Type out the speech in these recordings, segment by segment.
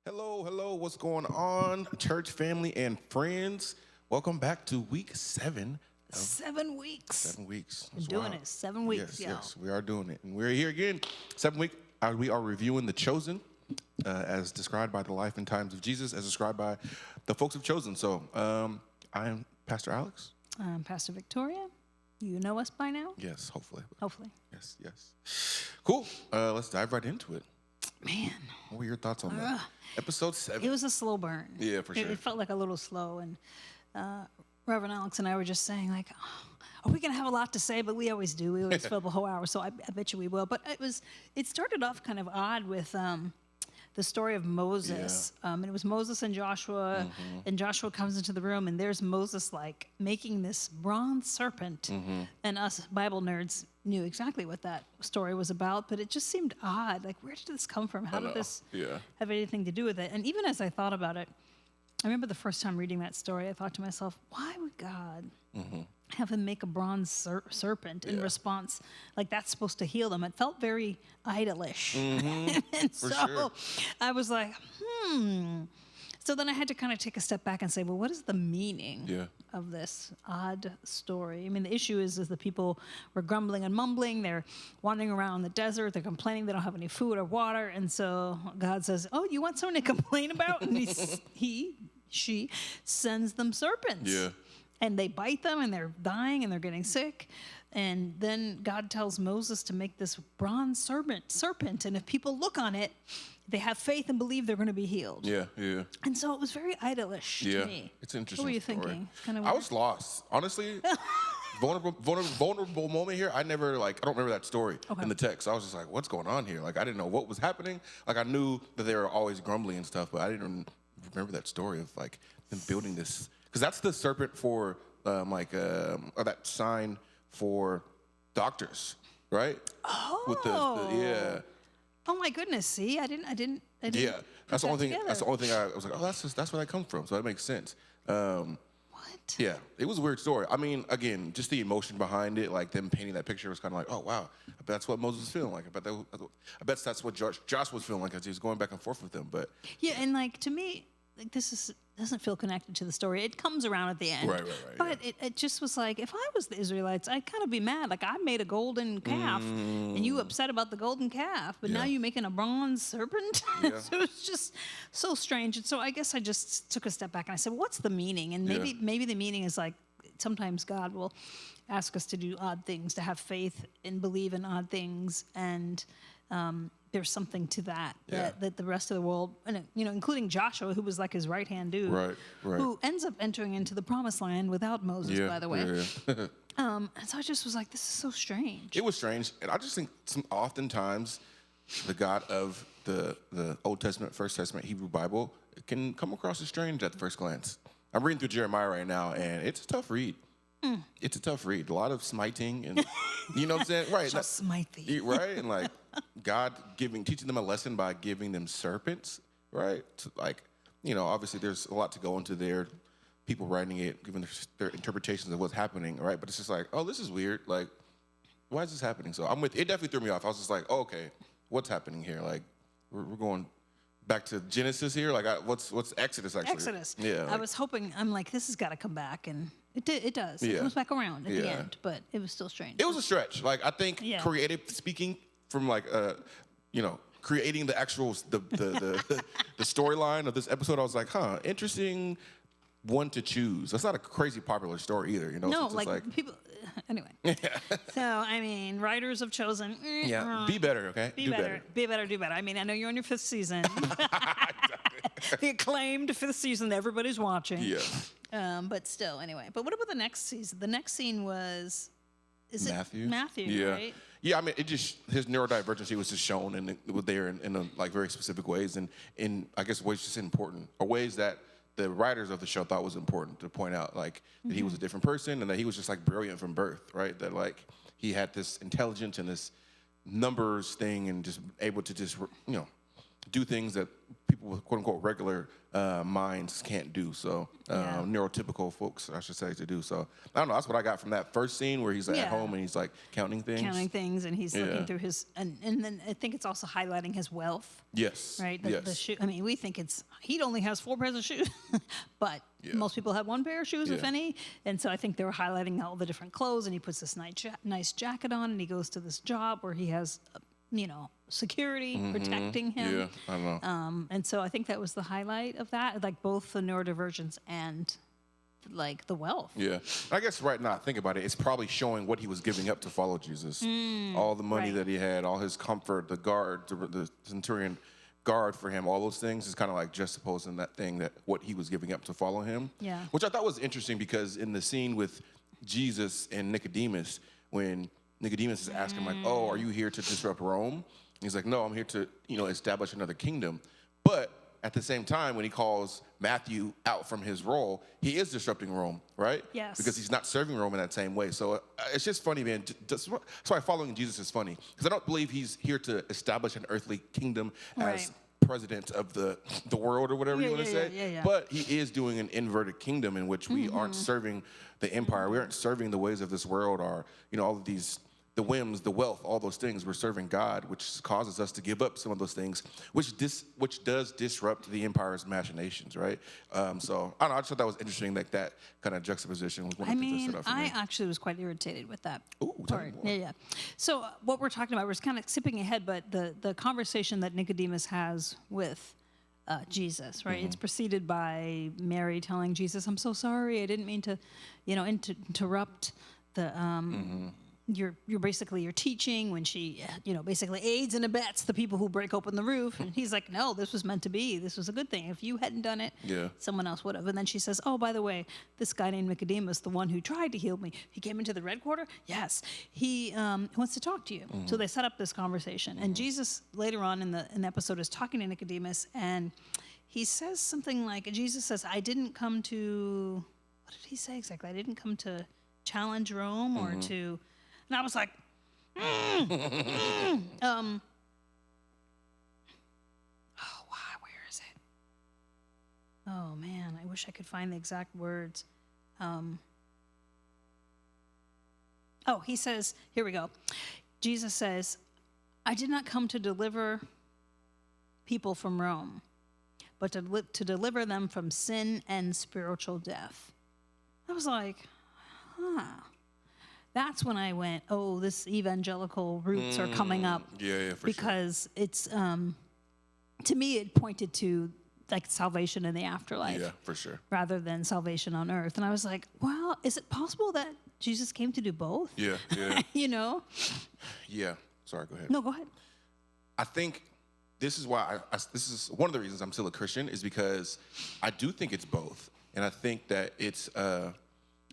Hello, hello, what's going on, church family and friends? Welcome back to week 7. 7 weeks. 7 weeks. Been doing it 7 weeks, Yes, y'all. yes, we are doing it. And we're here again. 7 week, we are reviewing The Chosen as described by the life and times of Jesus, as described by the folks of Chosen. So I am Pastor Alex. Pastor Victoria, you know us by now? Yes, hopefully. Hopefully. Yes, yes. Cool. Let's dive right into it. Man, What were your thoughts on that? Episode 7. it was a slow burn. Yeah, for sure. It felt like a little slow. And Reverend Alex and I were just saying, like, are we going to have a lot to say? But we always do. We always fill the whole hour, so I bet you we will. But it started off kind of odd with the story of Moses. And it was Moses and Joshua, and Joshua comes into the room, and there's Moses, like, making this bronze serpent. And us Bible nerds knew exactly what that story was about, but it just seemed odd. Like, where did this come from? How did this have anything to do with it? And even as I thought about it, I remember the first time reading that story, I thought to myself, why would God have him make a bronze serpent in response? Like, that's supposed to heal them. It felt very idolish. And so sure. I was like, So then I had to kind of take a step back and say, well, what is the meaning of this odd story? I mean, the issue is the people were grumbling and mumbling. They're wandering around the desert. They're complaining they don't have any food or water. And so God says, oh, you want something to complain about? And she sends them serpents. Yeah. And they bite them, and they're dying, and they're getting sick. And then God tells Moses to make this bronze serpent. And if people look on it, they have faith and believe they're going to be healed. Yeah. And so it was very idolish to me. It's interesting. What were you story. thinking? Kind of I was lost. Honestly, vulnerable moment here. I don't remember that story in the text. I was just like, what's going on here? Like, I didn't know what was happening. Like, I knew that they were always grumbling and stuff, but I didn't remember that story of, like, them building this. Because that's the serpent for, or that sign for doctors, right? Oh. With the Oh my goodness! See, I didn't. Yeah, that's the only thing. together. That's the only thing I was like, oh, that's where that comes from. So that makes sense. What? Yeah, it was a weird story. I mean, again, just the emotion behind it, like them painting that picture was kind of like, oh wow, I bet that's what Moses was feeling like. I bet that's what Josh was feeling like as he was going back and forth with them. But Yeah, and like to me, like doesn't feel connected to the story. It comes around at the end. Right. But it just was like, if I was the Israelites, I'd kind of be mad. Like, I made a golden calf, and you upset about the golden calf, but now you're making a bronze serpent? Yeah. So it's just so strange. And so I guess I just took a step back and I said, what's the meaning? And maybe the meaning is, like, sometimes God will ask us to do odd things, to have faith and believe in odd things, and there's something to that the rest of the world, and including Joshua, who was like his right hand dude, Right. who ends up entering into the promised land without Moses, by the way. Yeah. And so I just was like, this is so strange. It was strange, and I just think oftentimes the God of the Old Testament, First Testament, Hebrew Bible can come across as strange at first glance. I'm reading through Jeremiah right now, and it's a tough read. It's a tough read. A lot of smiting, and you know what I'm saying, right? Just smite thee. Right, and like God teaching them a lesson by giving them serpents, right? Like, obviously there's a lot to go into there. People writing it, giving their interpretations of what's happening, right? But it's just like, oh, this is weird. Like, why is this happening? So it definitely threw me off. I was just like, oh, okay, what's happening here? Like, we're going back to Genesis here. Like, what's Exodus actually? Exodus. Yeah. I was hoping. I'm like, this has got to come back, and it does. Yeah. It comes back around at the Yeah. end, but it was still strange. It was a stretch. Like, I think creative speaking from like, creating the actual the storyline of this episode, I was like, interesting one to choose. That's not a crazy popular story either, No, So it's like people. Anyway. So I mean, writers have chosen. Be better, okay? Be better. Be better. Do better. I mean, I know you're on your 5th season. The acclaimed 5th season that everybody's watching. Yeah. But still, anyway. But what about the next season? The next scene was. Is Matthew? It Matthew? Yeah. Right? Yeah, I mean, his neurodivergency was just shown and it was there in like very specific ways, and in I guess ways just important, or ways that the writers of the show thought was important to point out, like that he was a different person and that he was just like brilliant from birth, right? That like he had this intelligence and this numbers thing and just able to just do things that people with quote unquote regular minds can't do. So neurotypical folks, I should say, to do. So I don't know. That's what I got from that first scene where he's at home and he's like counting things. And he's looking through his, and then I think it's also highlighting his wealth. Yes. Right. Yes. The shoe. I mean, we think he only has 4 pairs of shoes, but most people have 1 pair of shoes, if any. And so I think they were highlighting all the different clothes, and he puts this nice jacket on, and he goes to this job where he has, security protecting him. Yeah, I know. And so I think that was the highlight of that, like both the neurodivergence and like the wealth. Yeah. I guess right now, think about it, it's probably showing what he was giving up to follow Jesus. All the money that he had, all his comfort, the guard, the centurion guard for him, all those things is kind of like juxtaposing that thing, that what he was giving up to follow him. Yeah. Which I thought was interesting, because in the scene with Jesus and Nicodemus, when Nicodemus is asking like, "Oh, are you here to disrupt Rome?" He's like, "No, I'm here to, establish another kingdom." But at the same time, when he calls Matthew out from his role, he is disrupting Rome, right? Yes. Because he's not serving Rome in that same way. So it's just funny, man. That's why following Jesus is funny, because I don't believe he's here to establish an earthly kingdom as president of the world, or whatever you want to say. Yeah. But he is doing an inverted kingdom in which we aren't serving the empire. We aren't serving the ways of this world, or all of these, the whims, the wealth, all those things. We're serving God, which causes us to give up some of those things, which does disrupt the empire's machinations, right? So I don't know. I just thought that was interesting, like that kind of juxtaposition was one of the things that stood out for me. I actually was quite irritated with that. Ooh, tell me more. Yeah. So what we're talking about, we're kind of skipping ahead, but the conversation that Nicodemus has with Jesus, right? It's preceded by Mary telling Jesus, "I'm so sorry. I didn't mean to, interrupt the you're basically your teaching," when she basically aids and abets the people who break open the roof. And he's like, "No, this was meant to be. This was a good thing. If you hadn't done it, someone else would have." And then she says, "Oh, by the way, this guy named Nicodemus, the one who tried to heal me, he came into the red quarter. Yes, he wants to talk to you." So they set up this conversation, and Jesus later on in the episode is talking to Nicodemus, and he says something like, Jesus says, "I didn't come to," what did he say exactly? "I didn't come to challenge Rome or to," and I was like, oh, wow, where is it? Oh, man, I wish I could find the exact words. He says, here we go. Jesus says, "I did not come to deliver people from Rome, but to deliver them from sin and spiritual death." I was like, That's when I went, "Oh, this evangelical roots are coming up." Yeah, for because it's, to me, it pointed to like salvation in the afterlife. Yeah, for sure. Rather than salvation on earth. And I was like, well, is it possible that Jesus came to do both? Yeah. Yeah. Sorry, go ahead. No, go ahead. I think this is why this is one of the reasons I'm still a Christian, is because I do think it's both. And I think that it's,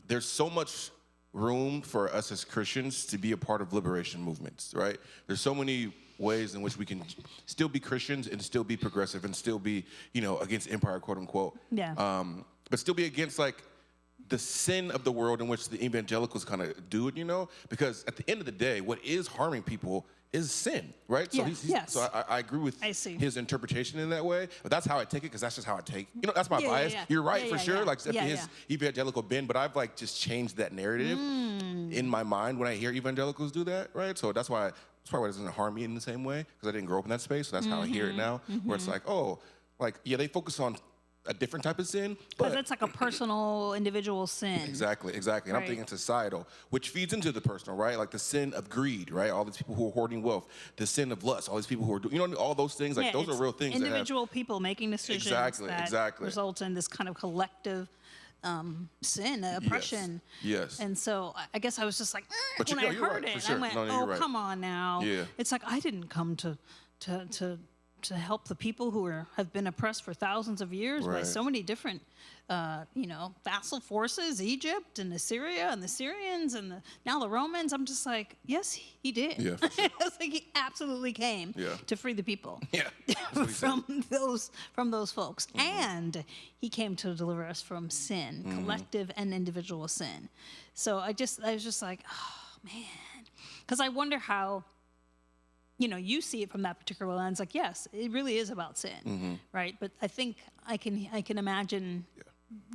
there's so much room for us as Christians to be a part of liberation movements, right? There's so many ways in which we can still be Christians and still be progressive and still be, against empire, quote unquote. Yeah. But still be against like the sin of the world in which the evangelicals kind of do it, because at the end of the day, what is harming people is sin, right? So Yes. So I agree with his interpretation in that way, but that's how I take it, because that's just how I take. That's my bias. Yeah. You're right, for sure. Yeah. Like his evangelical bend, but I've like just changed that narrative in my mind when I hear evangelicals do that, right? So that's probably why it doesn't harm me in the same way, because I didn't grow up in that space. So that's how I hear it now, where it's like, they focus on a different type of sin, because it's like a personal, individual sin. Exactly. And I'm thinking societal, which feeds into the personal, right? Like the sin of greed, right? All these people who are hoarding wealth, the sin of lust, all these people who are doing, all those things. Like those are real things. Individual people making decisions that result in this kind of collective sin, oppression. Yes. And so I guess I was just like, but when I heard it, sure. I went, come on now. Yeah. It's like I didn't come to help the people who have been oppressed for thousands of years by so many different, vassal forces, Egypt and Assyria and the Syrians and now the Romans. I'm just like, yes, he did. Yeah, for sure. It's like he absolutely came to free the people. Yeah. from those folks. And he came to deliver us from sin, collective and individual sin. So I was just like, oh man, because I wonder how you see it from that particular lens. Like, yes, it really is about sin, right? But I think I can imagine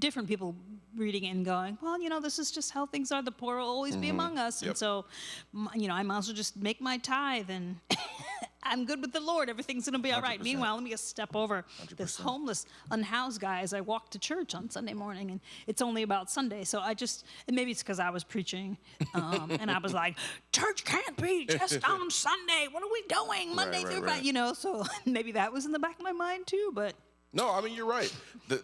different people reading it and going, well, this is just how things are. The poor will always be among us. And so, I might as well just make my tithe and I'm good with the Lord. Everything's going to be all right. 100%. Meanwhile, let me just step over this 100%. homeless, unhoused guy as I walk to church on Sunday morning. And it's only about Sunday. So and maybe it's because I was preaching. And I was like, church can't be just on Sunday. What are we doing Monday through Friday? So maybe that was in the back of my mind too. But no, I mean, you're right. The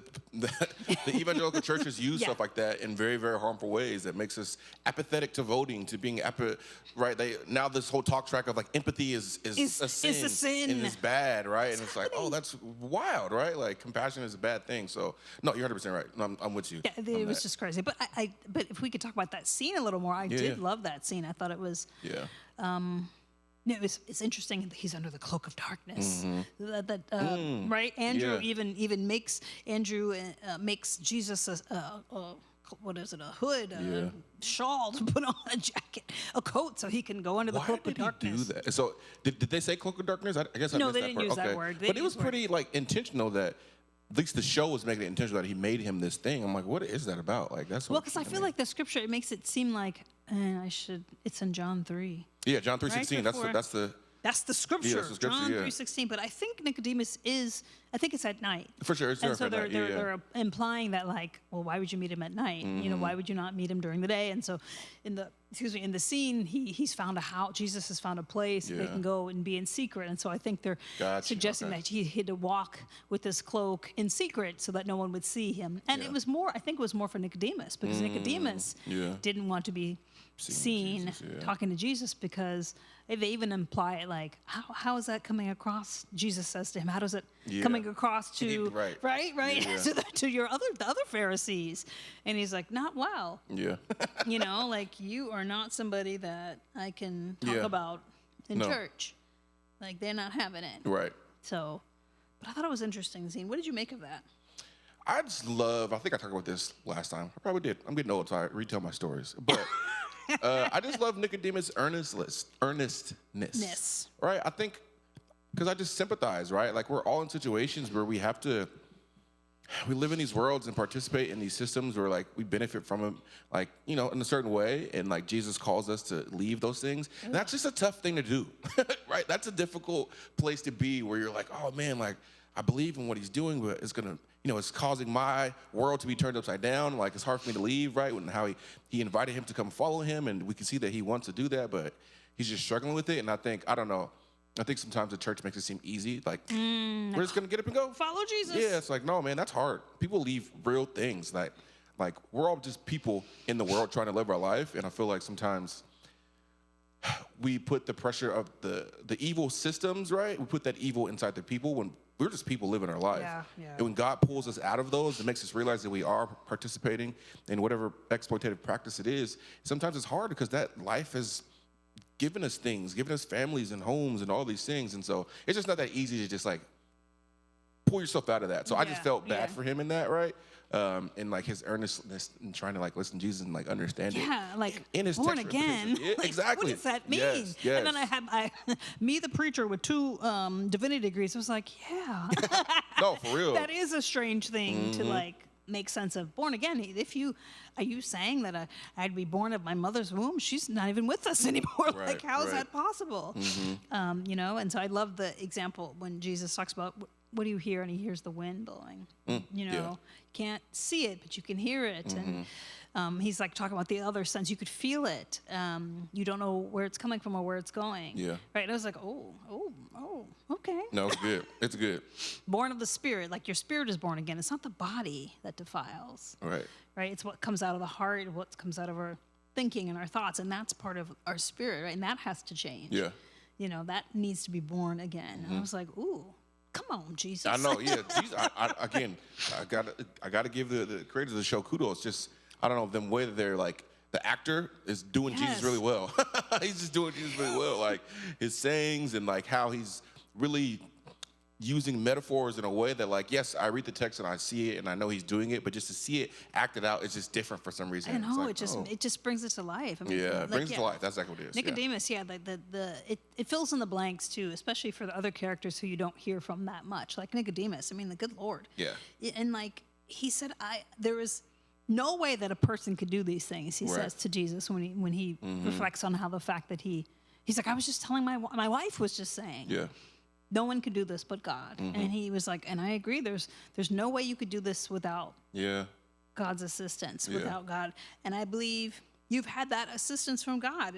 evangelical churches use stuff like that in very, very harmful ways that makes us apathetic to voting, to being right? Now this whole talk track of like empathy is a sin. Is a sin. And it's bad, right? And it's like, oh, that's wild, right? Like compassion is a bad thing. So no, you're 100% right. No, I'm with you. Yeah, it was just crazy. But but if we could talk about that scene a little more, I did love that scene. I thought it was it's interesting that he's under the cloak of darkness. Right? Andrew even makes Jesus a what is it? A hood, a shawl to put on, a jacket, a coat, so he can go under the cloak of darkness. Why did he do that? So did they say cloak of darkness? I guess I no, missed they that didn't part. use that word. But it was pretty like intentional that. At least the show was making it intentional that he made him this thing. I'm like, what is that about? Like that's because I feel like the scripture it makes it seem like it's in John 3. Yeah, John 3:16. Right That's the scripture. Yeah, that's the scripture, John 3:16. But I think Nicodemus I think it's at night. For sure, it's and so at night. they're implying that like, well, why would you meet him at night? Why would you not meet him during the day? And so in the scene, he's found a house. Jesus has found a place they can go and be in secret. And so I think they're suggesting that he had to walk with this cloak in secret so that no one would see him. And it was more for Nicodemus because Nicodemus didn't want to be seen talking to Jesus because they even imply it like, how is that coming across? Jesus says to him, how does it coming across to right to the other Pharisees? And he's like, not well. Yeah. Like you are not somebody that I can talk about in church. Like they're not having it. Right. So, but I thought it was interesting the scene. What did you make of that? I just love. I think I talked about this last time. I probably did. I'm getting old, so I retell my stories. But I just love Nicodemus' earnestness. Right. I think because I just sympathize. Right. Like we're all in situations where we live in these worlds and participate in these systems where like we benefit from them, like, in a certain way. And like Jesus calls us to leave those things. And that's just a tough thing to do, right? That's a difficult place to be where you're like, oh man, like I believe in what he's doing, but it's going to, it's causing my world to be turned upside down. Like it's hard for me to leave, right? And how he invited him to come follow him. And we can see that he wants to do that, but he's just struggling with it. And I think sometimes the church makes it seem easy. Like, we're just going to get up and go. Follow Jesus. Yeah, it's like, no, man, that's hard. People leave real things. Like we're all just people in the world trying to live our life. And I feel like sometimes we put the pressure of the evil systems, right? We put that evil inside the people when we're just people living our life. Yeah. And when God pulls us out of those, it makes us realize that we are participating in whatever exploitative practice it is. Sometimes it's hard because that life has given us things, given us families and homes and all these things. And so it's just not that easy to just like pull yourself out of that. So I just felt bad for him in that, right? And like his earnestness and trying to like listen to Jesus and like understand it. Yeah, like in his born again. Like, exactly. What does that mean? Yes. And then I me the preacher with 2 divinity degrees was like, yeah. No, for real. That is a strange thing to like make sense of. Born again. Are you saying that I'd be born of my mother's womb? She's not even with us anymore. Like, how is that possible? And so I love the example when Jesus talks about what do you hear, and he hears the wind blowing. Can't see it, but you can hear it. And he's like talking about the other sense. You could feel it. You don't know where it's coming from or where it's going. Yeah. Right. And I was like, oh, okay. No, it's good. It's good. Born of the Spirit, like your spirit is born again. It's not the body that defiles. Right. Right. It's what comes out of the heart, what comes out of our thinking and our thoughts, and that's part of our spirit, right? And that has to change. Yeah. That needs to be born again. And I was like, ooh. Come on, Jesus. I know, yeah. Jesus, I gotta give the creators of the show kudos. Just I don't know them way that they're like the actor is doing Jesus really well. He's just doing Jesus really well. Like his sayings and like how he's really using metaphors in a way that, like, yes, I read the text and I see it and I know he's doing it, but just to see it acted out is just different for some reason. I know, It's like, it just brings it to life. I mean, yeah, it brings it to life. That's exactly what it is. Nicodemus, it fills in the blanks too, especially for the other characters who you don't hear from that much, like Nicodemus. I mean, the good Lord. Yeah. And like he said, there is no way that a person could do these things. He says to Jesus when he reflects on how the fact that he's like, I was just telling my wife was just saying. Yeah. No one could do this but God. And he was like, and I agree, there's no way you could do this without God's assistance, without God. And I believe you've had that assistance from God.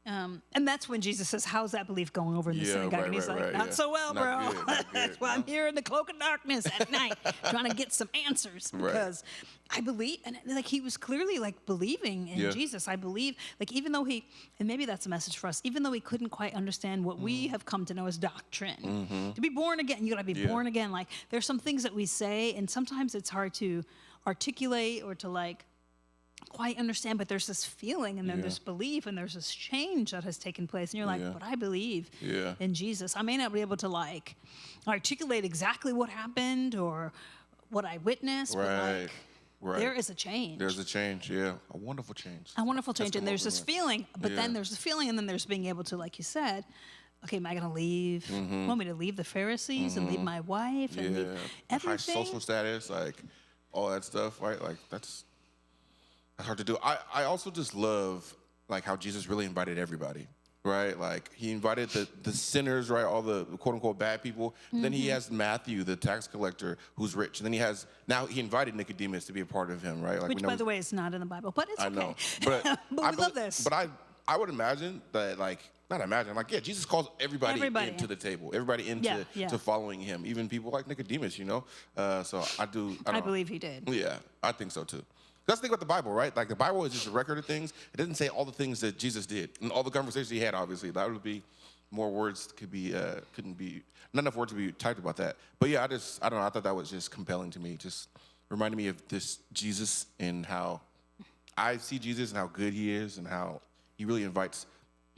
And that's when Jesus says, how's that belief going over in the synagogue? And he's like, not so well, bro. That's why I'm here in the cloak of darkness at night trying to get some answers because I believe, and like he was clearly like believing in Jesus. I believe, like even though and maybe that's a message for us, even though he couldn't quite understand what we have come to know as doctrine, to be born again, you got to be born again. Like there's some things that we say, and sometimes it's hard to articulate or to like quite understand, but there's this feeling and then there's belief and there's this change that has taken place, and you're like, but I believe in Jesus. I may not be able to like articulate exactly what happened or what I witnessed, but like there is a change. There's a change, a wonderful change. A wonderful change, and there's this feeling, but then there's the feeling, and then there's being able to, like you said, okay, am I going to leave? Want me to leave the Pharisees and leave my wife and leave everything? High social status, like all that stuff, right? Like that's hard to do. I also just love like how Jesus really invited everybody, right? Like he invited the sinners, right? All the quote unquote bad people. Then he has Matthew, the tax collector, who's rich. And then he invited Nicodemus to be a part of him, right? Like which, by the way, is not in the Bible, but it's okay. I know, but we love this. But I would imagine that Jesus calls everybody into the table, everybody into to following him, even people like Nicodemus, you know. So I believe he did. Yeah, I think so too. That's the thing about the Bible, right? Like the Bible is just a record of things. It doesn't say all the things that Jesus did and all the conversations he had. Obviously, that would be more words couldn't be not enough words to be typed about that. But yeah, I don't know. I thought that was just compelling to me. Just reminded me of this Jesus and how I see Jesus and how good he is and how he really invites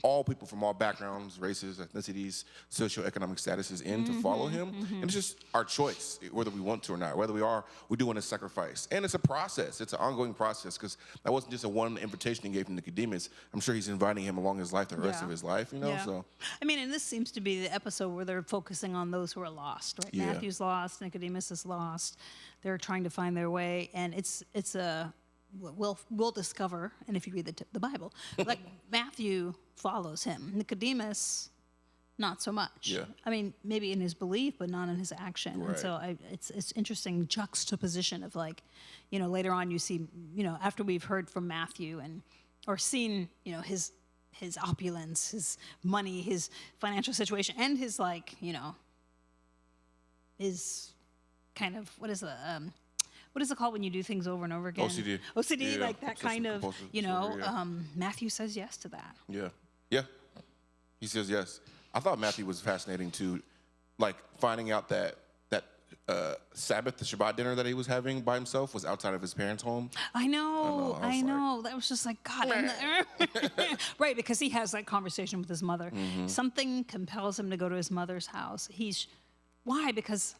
all people from all backgrounds, races, ethnicities, socioeconomic statuses in to follow him. And it's just our choice, whether we want to or not, whether we do want to sacrifice. And it's a process. It's an ongoing process because that wasn't just a one invitation he gave to Nicodemus. I'm sure he's inviting him along his life, the rest of his life, you know? So I mean, and this seems to be the episode where they're focusing on those who are lost, right? Matthew's lost, Nicodemus is lost. They're trying to find their way, and it's a we'll discover, and if you read the Bible, like Matthew follows him, Nicodemus not so much. Yeah. I mean, maybe in his belief, but not in his action. Right. And so it's interesting juxtaposition of like, you know, later on you see, you know, after we've heard from Matthew or seen, you know, his opulence, his money, his financial situation, and his like, you know, his kind of what is it called when you do things over and over again? OCD, like that kind of, you know, Matthew says yes to that. Yeah. He says yes. I thought Matthew was fascinating too, like finding out that Sabbath, the Shabbat dinner that he was having by himself was outside of his parents' home. I know. That was just like, God. Right, because he has that conversation with his mother. Something compels him to go to his mother's house. Why? Because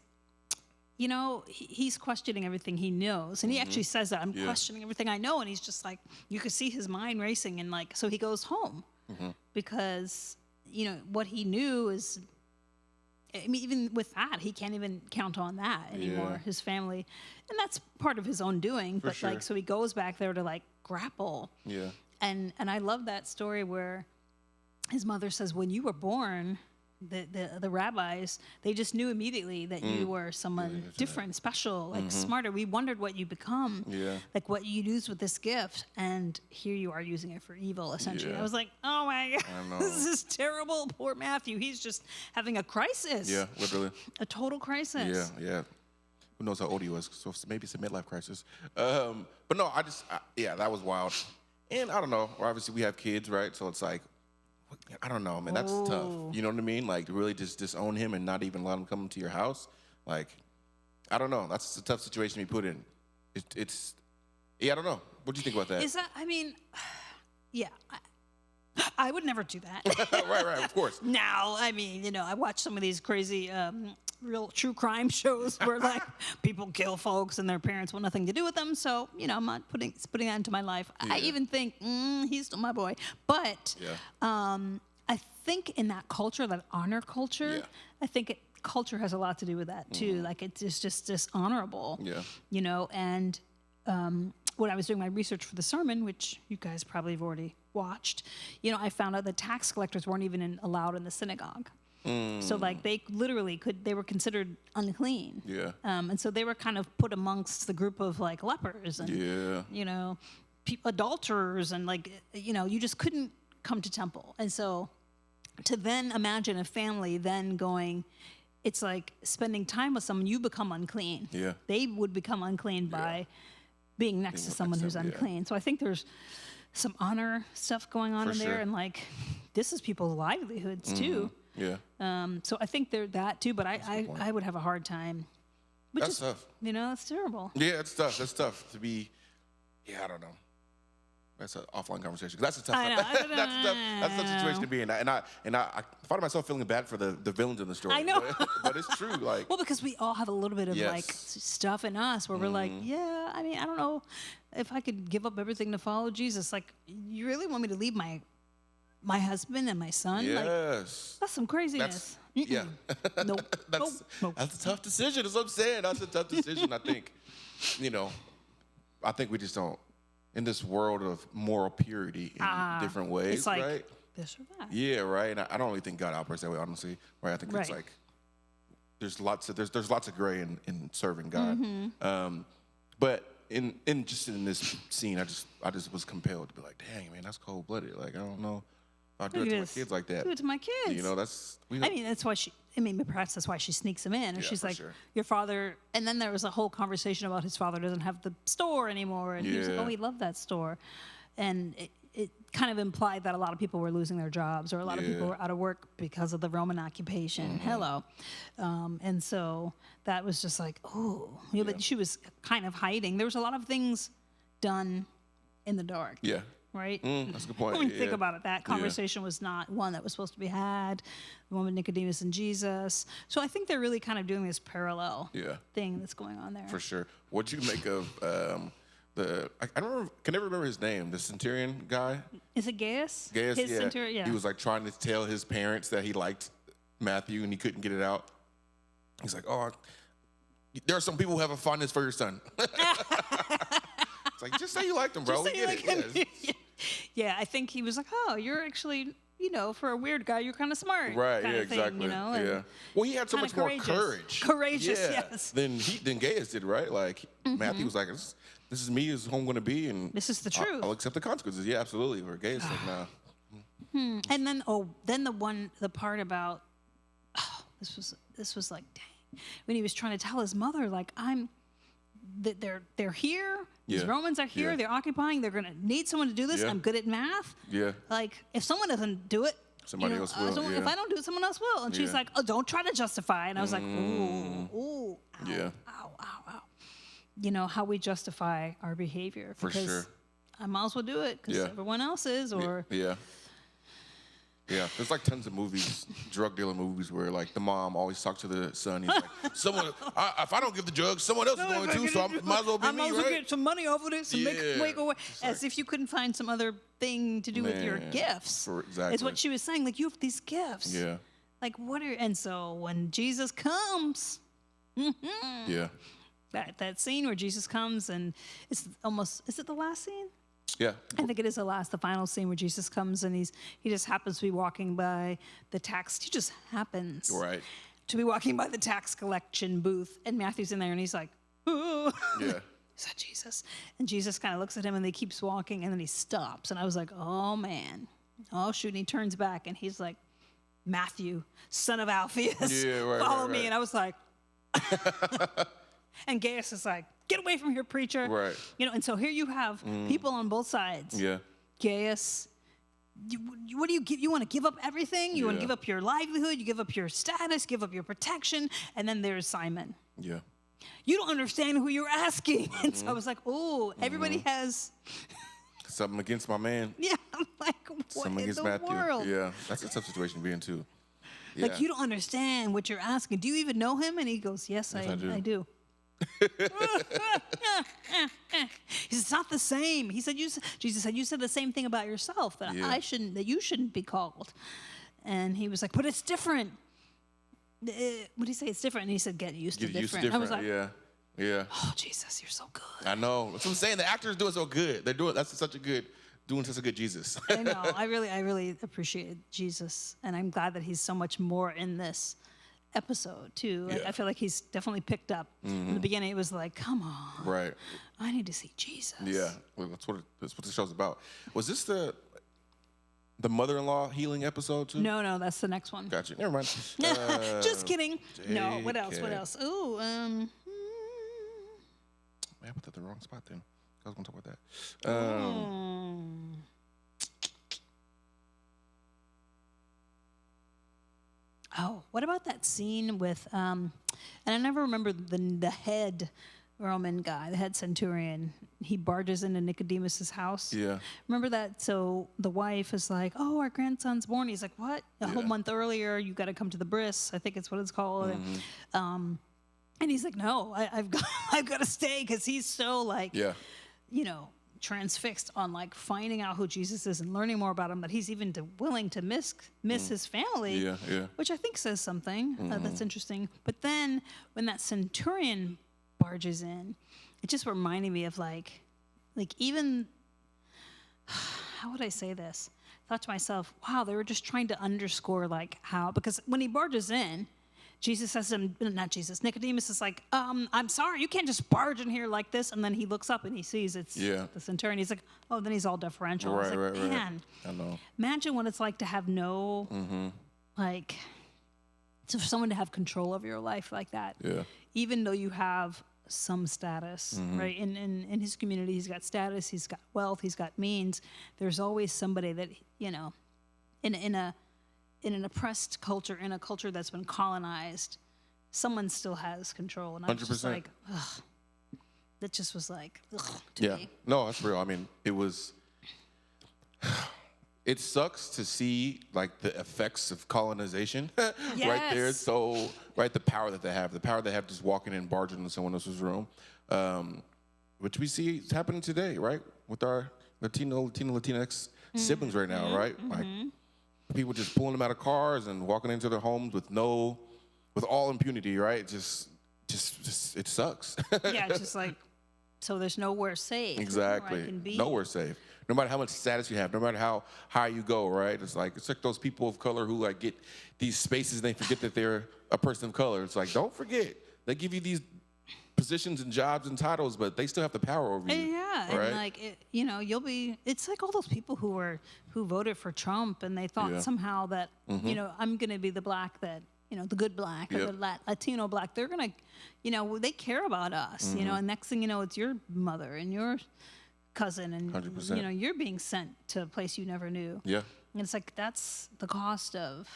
you know, he's questioning everything he knows. And he actually says that, I'm questioning everything I know. And he's just like, you could see his mind racing. And like, so he goes home because, you know, what he knew is, I mean, even with that, he can't even count on that anymore, his family. And that's part of his own doing. But like, so he goes back there to like grapple. Yeah. And I love that story where his mother says, when you were born, the rabbis, they just knew immediately that you were someone different, special, like smarter. We wondered what you become, like what you use with this gift, and here you are using it for evil, essentially. I was like, oh my God, this is terrible. Poor Matthew. He's just having a crisis. Yeah, literally. A total crisis. Yeah. Who knows how old he was? So maybe it's a midlife crisis. But no, that was wild. And I don't know. Obviously, we have kids, right? So it's like, I don't know, man. That's tough. You know what I mean? Like, really just disown him and not even let him come to your house. Like, I don't know. That's a tough situation to be put in. I don't know. What do you think about that? Is that, I mean, yeah. I would never do that. Right, of course. Now, I mean, you know, I watch some of these crazy real true crime shows where like people kill folks and their parents want nothing to do with them. So, you know, I'm not putting that into my life. I even think, he's still my boy. But I think in that culture, that honor culture, I think culture has a lot to do with that too. Like it's just dishonorable, you know, and when I was doing my research for the sermon, which you guys probably have already watched, you know, I found out that tax collectors weren't even allowed in the synagogue. So like they literally they were considered unclean. And so they were kind of put amongst the group of like lepers and, you know, adulterers and like, you know, you just couldn't come to temple. And so to then imagine a family then going, it's like spending time with someone, you become unclean. They would become unclean by being next to someone who's unclean. So I think there's some honor stuff going on in there, and like this is people's livelihoods too. So I think there's that too, but I would have a hard time. Which That's is tough. You know, that's terrible. Yeah, it's tough. That's tough to be. Yeah, I don't know. That's an offline conversation. That's a tough. I know. That's a tough situation to be in. And I find myself feeling bad for the villains in the story. I know, but it's true. Like, well, because we all have a little bit of like stuff in us where we're like, yeah. I mean, I don't know if I could give up everything to follow Jesus. Like, you really want me to leave my husband and my son? Yes. Like, that's some craziness. Nope. That's a tough decision. That's what I'm saying. That's a tough decision. I think, you know, we just don't. In this world of moral purity in different ways, it's like right? This or that. Yeah, right. And I don't really think God operates that way, honestly. Right? I think it's like there's lots of gray in serving God. But in this scene, I just was compelled to be like, dang, man, that's cold blooded. Like, I don't know if I'd do it to my kids like that. Do it to my kids. You know, that's why perhaps that's why she sneaks him in. And she's like, your father, and then there was a whole conversation about his father doesn't have the store anymore. And he was like, oh, he loved that store. And it kind of implied that a lot of people were losing their jobs, or a lot of people were out of work because of the Roman occupation. Hello. And so that was just like, oh, but she was kind of hiding. There was a lot of things done in the dark. Yeah. Right? That's a good point. When you think about it, that conversation was not one that was supposed to be had. The woman Nicodemus and Jesus. So I think they're really kind of doing this parallel thing that's going on there. For sure. What'd you make of I can never remember his name, the centurion guy? Is it Gaius? Gaius, his centurion, yeah. He was like trying to tell his parents that he liked Matthew and he couldn't get it out. He's like, oh, there are some people who have a fondness for your son. It's like, just say you liked him, bro. We get it. Yeah, I think he was like, oh, you're actually, you know, for a weird guy, you're kind of smart. Right, kind of exactly. Thing, you know? Well, he had so much more courage. Courageous, yes. Than Gaius did, right? Like, Matthew was like, this is me, this is who I'm going to be, and this is the truth. I'll accept the consequences. Yeah, absolutely. Or Gaius like, nah. And then the part about, this was like, dang, when he was trying to tell his mother, like, they're here. These Romans are here. They're occupying. They're gonna need someone to do this. I'm good at math. Like, if someone doesn't do it, somebody else will. If I don't do it, someone else will. And she's like, oh, don't try to justify. And I was like, ooh, ow. You know, how we justify our behavior. For sure. I might as well do it because everyone else is. Or Yeah, there's like tons of movies, drug dealer movies, where like the mom always talks to the son. He's like, if I don't give the drugs, someone else is going to, so I might as well be me, right? I might as well get some money off of this and make away. As if you couldn't find some other thing to do with your gifts. Exactly. It's what she was saying. Like, you have these gifts. Yeah. Like, and so when Jesus comes, that scene where Jesus comes, and is it the last scene? Yeah. I think it is the final scene where Jesus comes and he just happens to be walking by the tax. He just happens to be walking by the tax collection booth, and Matthew's in there, and he's like, ooh. Yeah. Is that Jesus? And Jesus kind of looks at him, and he keeps walking, and then he stops, and I was like, oh man, oh shoot! And he turns back, and he's like, Matthew, son of Alphaeus, follow me. And I was like, and Gaius is like, get away from here, preacher. Right. You know, and so here you have people on both sides. Yeah. Gaius, what do you give? You want to give up everything? You want to give up your livelihood? You give up your status? Give up your protection? And then there's Simon. Yeah. You don't understand who you're asking. And so I was like, oh, everybody has something against my man. Yeah. I'm like, what something in against the Matthew. world? Yeah. That's a tough situation to be in, too. Yeah. Like, you don't understand what you're asking. Do you even know him? And he goes, yes, Yes, I do. He said, it's not the same. He said, Jesus said, you said the same thing about yourself, that Yeah. that you shouldn't be called. And he was like, but it's different. What did he say? It's different. And he said, get used to Get used to different. I different. was like, Yeah. oh, Jesus, you're so good. I know. That's what I'm saying. The actors doing so good. Doing such a good Jesus. I know. I really appreciate Jesus. And I'm glad that he's so much more in this episode too. Like, Yeah. I feel like he's definitely picked up. In the beginning, it was like, come on. Right. I need to see Jesus. Yeah. Well, that's what the show's about. Was this the mother-in-law healing episode too? No, that's the next one. Gotcha. Never mind. Just kidding. No, what else? What JK. else? Ooh, Man, I put that in the wrong spot then. I was going to talk about that. Oh, what about that scene with, and I never remember the head Roman guy, the head centurion. He barges into Nicodemus's house. Yeah. Remember that? So the wife is like, "Oh, our grandson's born." He's like, "What? A whole Yeah. month earlier, you got to come to the bris. I think it's what it's called." And he's like, "No, I've got I've got to stay," because he's so like, Yeah. transfixed on like finding out who Jesus is and learning more about him that he's even willing to miss his family. Yeah. Which I think says something that's interesting. But then when that centurion barges in, it just reminded me of like even, how would I say this? I thought to myself, wow, they were just trying to underscore like how, because when he barges in, Jesus says to him, not Jesus, Nicodemus is like, I'm sorry, you can't just barge in here like this. And then he looks up and he sees it's the centurion. He's like, oh, then he's all deferential. Right, He's like, right. man, I know. imagine what it's like to have no, like, for someone to have control over your life like that. Yeah. Even though you have some status, right? In his community, he's got status, he's got wealth, he's got means. There's always somebody that, in an oppressed culture, in a culture that's been colonized, someone still has control. And I was just 100%. like, ugh. That just was like, ugh, to me. No, that's real. I mean, it sucks to see like the effects of colonization right there. Yes. So, right, the power they have just walking in, barging into someone else's room, which we see is happening today, right, with our Latinx siblings right now, right? Like people just pulling them out of cars and walking into their homes with all impunity, right? Just it sucks. Yeah, it's just like, so there's nowhere safe. Exactly. Nowhere I can be. Nowhere safe. No matter how much status you have, no matter how high you go, right? It's like those people of color who like get these spaces and they forget that they're a person of color. It's like, don't forget, they give you these positions and jobs and titles, but they still have the power over you. Yeah, right? and like it's like all those people who voted for Trump and they thought somehow that I'm gonna be the black that the good black or the Latino black. They're gonna they care about us. And next thing you know, it's your mother and your cousin and 100%. You're being sent to a place you never knew. Yeah. And it's like that's the cost of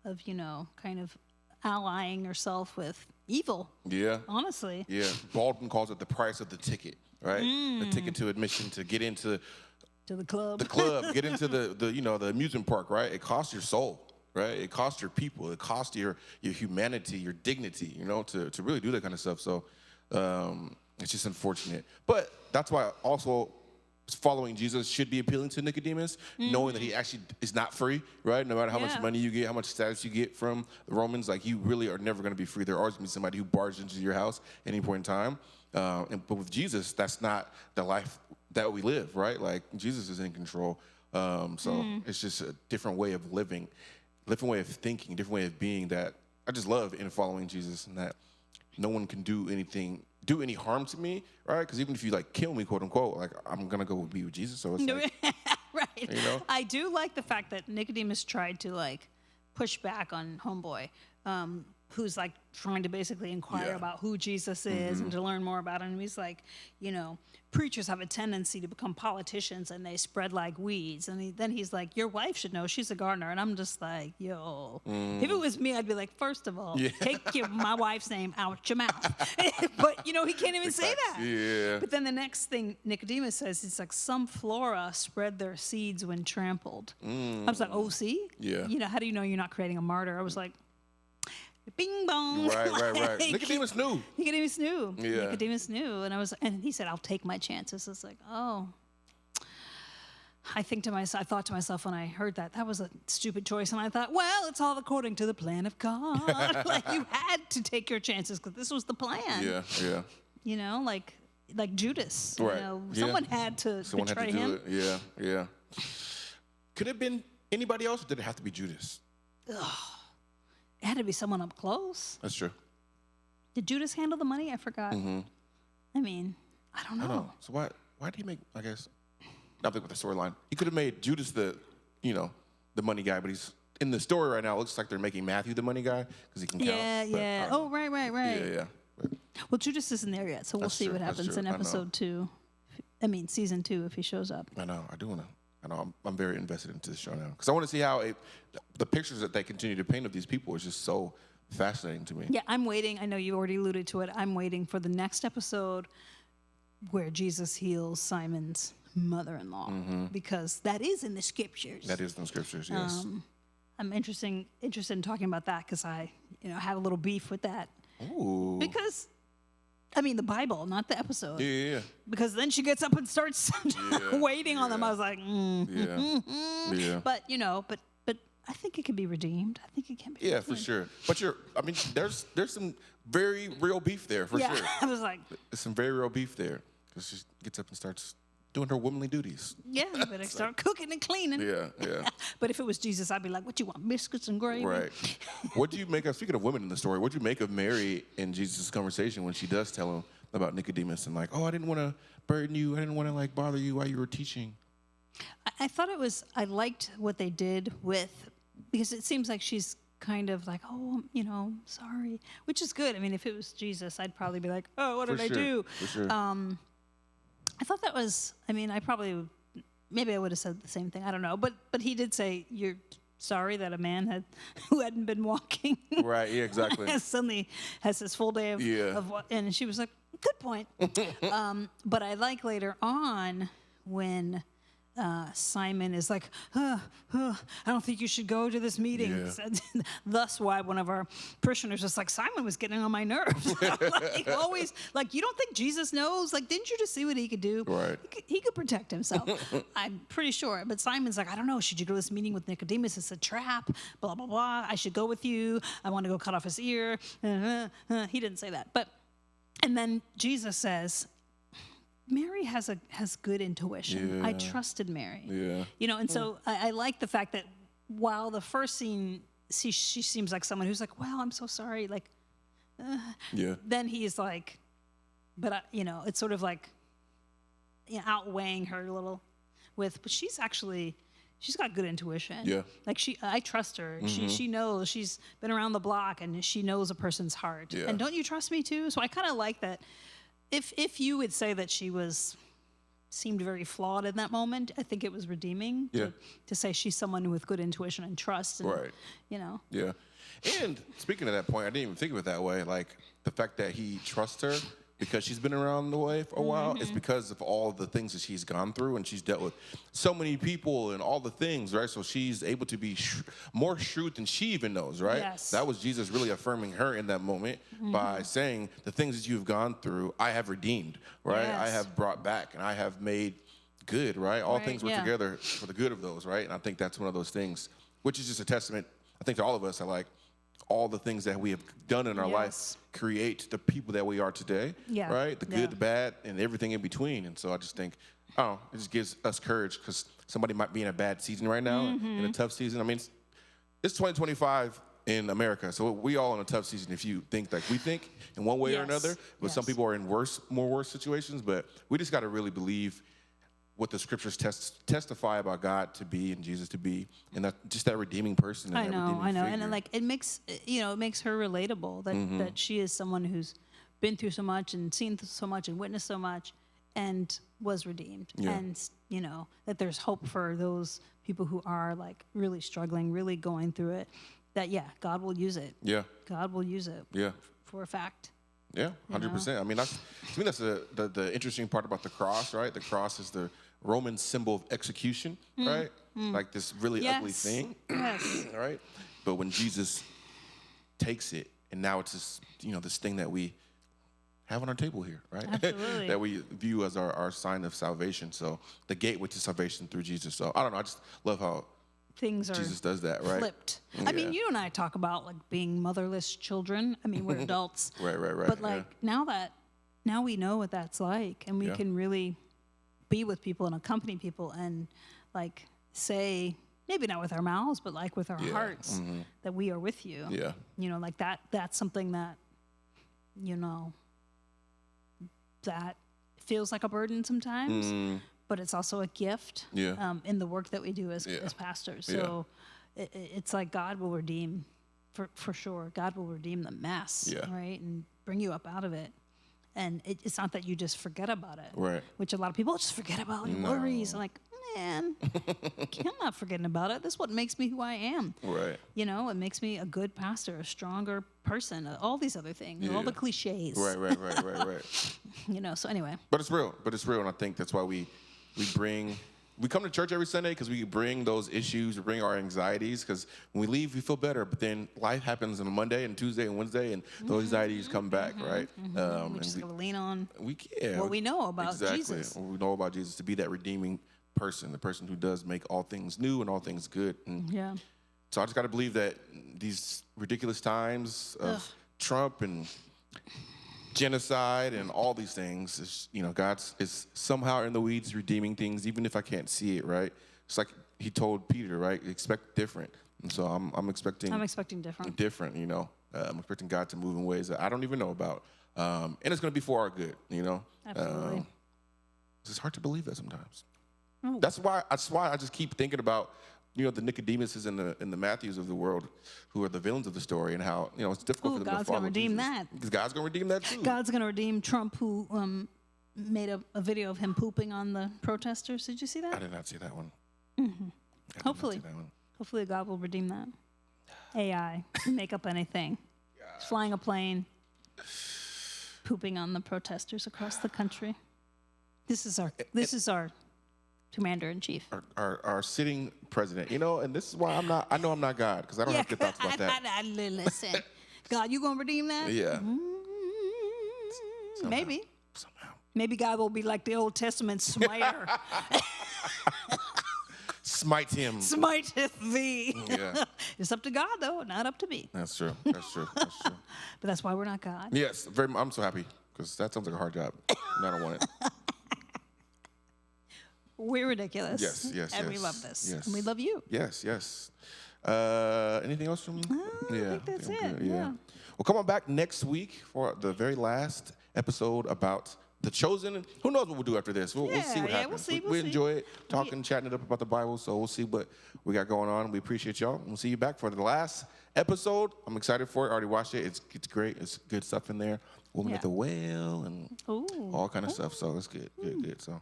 kind of allying yourself with evil. Yeah. Honestly. Yeah. Baldwin calls it the price of the ticket, right? The ticket to admission to get into To the club. get into the amusement park, right? It costs your soul, right? It costs your people. It costs your humanity, your dignity, to really do that kind of stuff. So it's just unfortunate. But that's why also following Jesus should be appealing to Nicodemus, knowing that he actually is not free, right? No matter how much money you get, how much status you get from the Romans, like you really are never going to be free. There's always going to be somebody who barges into your house at any point in time. But with Jesus, that's not the life that we live, right? Like Jesus is in control. It's just a different way of living, different way of thinking, different way of being that I just love in following Jesus, and that no one can do any harm to me, right? Because even if you like kill me, quote unquote, like I'm gonna go be with Jesus. So it's like, right. I do like the fact that Nicodemus tried to like push back on homeboy, who's like trying to basically inquire Yeah. about who Jesus is and to learn more about him. And he's like, you know, preachers have a tendency to become politicians and they spread like weeds. And then he's like, your wife should know, she's a gardener. And I'm just like, yo, if it was me, I'd be like, first of all, take my wife's name out your mouth. But, you know, he can't even say that. Yeah. But then the next thing Nicodemus says, it's like, some flora spread their seeds when trampled. I was like, oh, see? Yeah. You know, how do you know you're not creating a martyr? I was like, bing bong. Right. Nicodemus knew. Nicodemus knew. Yeah. Nicodemus knew. And he said, I'll take my chances. It's like, oh. I thought to myself when I heard that was a stupid choice. And I thought, well, it's all according to the plan of God. Like, you had to take your chances because this was the plan. Yeah. You know, like Judas. Right. You know, Yeah. someone had to betray him. Do it. Yeah. Could it have been anybody else, or did it have to be Judas? It had to be someone up close. That's true. Did Judas handle the money? I forgot. I mean, I don't know. I know. So why did he make, I guess, not think with the storyline. He could have made Judas the money guy, but he's in the story right now. It looks like they're making Matthew the money guy because he can count. Yeah. Oh, right. Yeah. Well, Judas isn't there yet, so we'll see what happens in episode 2. I mean, season 2 if he shows up. I know. I'm very invested into this show now because I want to see how the pictures that they continue to paint of these people is just so fascinating to me. Yeah, I'm waiting. I know you already alluded to it. I'm waiting for the next episode where Jesus heals Simon's mother-in-law because that is in the scriptures. That is in the scriptures, yes. I'm interested in talking about that because I have a little beef with that. Ooh. Because, I mean, the Bible, not the episode. Yeah. Because then she gets up and starts waiting on them. I was like, Yeah. But but I think it can be redeemed. I think it can be. Yeah, redeemed. for sure. But there's some very real beef there, for sure. I was like, There's some very real beef there because she gets up and starts doing her womanly duties. yeah, you better start cooking and cleaning. Yeah. But if it was Jesus, I'd be like, what you want, biscuits and gravy? Right. What do you make of, speaking of women in the story, what do you make of Mary in Jesus' conversation when she does tell him about Nicodemus and like, oh, I didn't want to burden you. I didn't want to like bother you while you were teaching. I thought I liked what they did because it seems like she's kind of like, oh, sorry, which is good. I mean, if it was Jesus, I'd probably be like, oh, what did I do? For sure. I thought that was, I mean, maybe I would have said the same thing. I don't know. But he did say, you're sorry that a man who hadn't been walking. Right, yeah, exactly. suddenly has this full day of and she was like, good point. But I like later on when Simon is like, I don't think you should go to this meeting. Yeah. Thus why one of our parishioners was like, Simon was getting on my nerves. Like, always, like, you don't think Jesus knows? Like, didn't you just see what he could do? Right. He could protect himself. I'm pretty sure. But Simon's like, I don't know. Should you go to this meeting with Nicodemus? It's a trap. Blah, blah, blah. I should go with you. I want to go cut off his ear. He didn't say that. And then Jesus says, Mary has good intuition. Yeah. I trusted Mary. Yeah. And so I like the fact that while the first scene, she seems like someone who's like, well, I'm so sorry. Like, then he's like, but it's sort of like outweighing her a little but she's got good intuition. Yeah. Like I trust her. She knows. She's been around the block and she knows a person's heart. Yeah. And don't you trust me too? So I kind of like that. If you would say that she seemed very flawed in that moment, I think it was redeeming to say she's someone with good intuition and trust. And, Right. Yeah. And speaking of that point, I didn't even think of it that way. Like the fact that he trusts her because she's been around the way for a while is because of all the things that she's gone through, and she's dealt with so many people and all the things, right? So she's able to be more shrewd than she even knows, right? Yes. That was Jesus really affirming her in that moment by saying, the things that you've gone through, I have redeemed, right? Yes. I have brought back and I have made good, right? All things work together for the good of those, right? And I think that's one of those things, which is just a testament, I think, to all of us. I like all the things that we have done in our life create the people that we are today, right? The good, the bad, and everything in between. And so I just think, it just gives us courage because somebody might be in a bad season right now, in a tough season. I mean, it's 2025 in America, so we all in a tough season if you think like we think in one way or another. But some people are in more worse situations. But we just got to really believe what the scriptures testify about God to be and Jesus to be, and that just that redeeming person. And I know, figure. and then, like it makes her relatable that she is someone who's been through so much and seen so much and witnessed so much and was redeemed, and that there's hope for those people who are like really struggling, really going through it. That God will use it. Yeah, God will use it. Yeah, for a fact. Yeah, 100%. I mean, to me, that's the interesting part about the cross, right? The cross is the Roman symbol of execution, right? Like this really ugly thing, yes, right? But when Jesus takes it, and now it's this, this thing that we have on our table here, right? Absolutely. That we view as our sign of salvation. So the gateway to salvation through Jesus. So I don't know. I just love how things are Jesus does that, right? Flipped. I mean, you and I talk about like being motherless children. I mean, we're adults. Right. But like now we know what that's like, and we can really be with people and accompany people and like say, maybe not with our mouths, but like with our hearts, that we are with you. Yeah. Like that's something that, that feels like a burden sometimes. But it's also a gift in the work that we do as pastors. So it's like God will redeem, for sure. God will redeem the mess, right? And bring you up out of it. And it's not that you just forget about it, right? Which a lot of people just forget about your worries. I'm like, man, I'm not forgetting about it. This is what makes me who I am. Right. It makes me a good pastor, a stronger person, all these other things, all the cliches. Right. So anyway. But it's real. And I think that's why we come to church every Sunday because we bring those issues, we bring our anxieties, because when we leave, we feel better. But then life happens on a Monday and Tuesday and Wednesday, and those anxieties come back, right? We just got to lean on what we know about Jesus. What we know about Jesus, to be that redeeming person, the person who does make all things new and all things good. And so I just got to believe that these ridiculous times of Trump and genocide and all these things is, God's is somehow in the weeds redeeming things, even if I can't see it, right? It's like he told Peter, right? Expect different. And so I'm expecting different. I'm expecting God to move in ways that I don't even know about. And it's going to be for our good, Absolutely. It's hard to believe that sometimes. That's why I just keep thinking about, the Nicodemuses and the Matthews of the world, who are the villains of the story, and how it's difficult for them to follow God's going to redeem Jesus. that. Because God's going to redeem that too. God's going to redeem Trump, who made a video of him pooping on the protesters. Did you see that? I did not see that one. Hopefully God will redeem that. AI, make up anything. Flying a plane, pooping on the protesters across the country. This is our commander-in-chief. Our sitting president, and this is why I know I'm not God, because I don't have good thoughts about that. Listen, God, you gonna redeem that? Yeah. Maybe. Somehow. Maybe God will be like the Old Testament smiter. Smite him. Smiteth thee. Yeah. It's up to God, though, not up to me. That's true. But that's why we're not God. Yes, I'm so happy, because that sounds like a hard job, and I don't want it. We're ridiculous. Yes. And we love this. Yes. And we love you. Yes. Anything else from you? I think that's it. Yeah. Well, come on back next week for the very last episode about The Chosen. Who knows what we'll do after this? We'll see what happens. We'll see. We enjoy it, chatting it up about the Bible, so we'll see what we got going on. We appreciate y'all. We'll see you back for the last episode. I'm excited for it. I already watched it. It's great. It's good stuff in there. Woman at the Well and all kind of stuff. So it's good. So.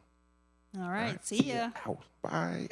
All right. See ya. Bye.